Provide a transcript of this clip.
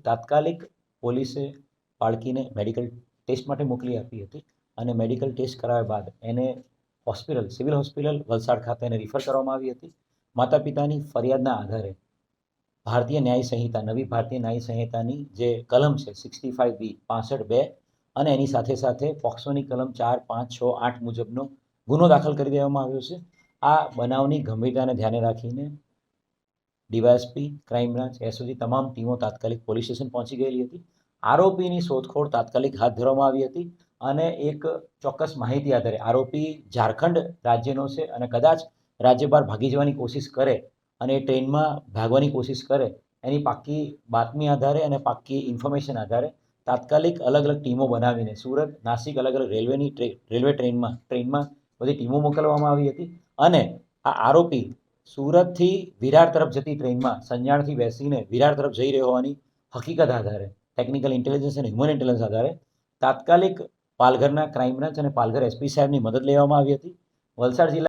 તાત્કાલિક પોલીસે બાળકીને મેડિકલ ટેસ્ટ માટે મોકલી આપી હતી અને મેડિકલ ટેસ્ટ કરાવ્યા બાદ એને સિવિલ હોસ્પિટલ વલસાડ ખાતે એને રિફર કરવામાં આવી હતી. માતા પિતાની ફરિયાદના આધારે ભારતીય ન્યાય સંહિતા નવી ભારતીય ન્યાય સંહિતાની જે કલમ છે 65B 65(2) અને એની સાથે સાથે પોક્સોની કલમ 4, 5, 6, 8 મુજબનો ગુનો દાખલ કરી દેવામાં આવ્યો છે. આ બનાવની ગંભીરતાને ધ્યાને રાખીને ડીવાયએસપી, ક્રાઇમ બ્રાન્ચ, એસઓજી તમામ ટીમો તાત્કાલિક પોલીસ સ્ટેશન પહોંચી ગયેલી હતી. આરોપીની શોધખોળ તાત્કાલિક હાથ ધરવામાં આવી હતી અને એક ચોક્કસ માહિતી આધારે આરોપી ઝારખંડ રાજ્યનો છે અને કદાચ રાજ્ય બહાર ભાગી જવાની કોશિશ કરે અને એ ટ્રેનમાં ભાગવાની કોશિશ કરે એની પાક્કી બાતમી આધારે અને પાક્કી ઇન્ફોર્મેશન આધારે તાત્કાલિક અલગ અલગ ટીમો બનાવીને સુરત, નાસિક અલગ અલગ રેલવે ટ્રેનમાં બધી ટીમો મોકલવામાં આવી હતી અને આ આરોપી સુરતથી વિરાર તરફ જતી ટ્રેનમાં સંજાણથી બેસીને વિરાર તરફ જઈ રહ્યો હોવાની હકીકત આધારે ટેકનિકલ ઇન્ટેલિજન્સ અને હ્યુમન ઇન્ટેલિજન્સ આધારે તાત્કાલિક પાલઘરના ક્રાઇમ બ્રાન્ચ અને પાલઘર એસપી સાહેબની મદદ લેવામાં આવી હતી. વલસાડ જિલ્લા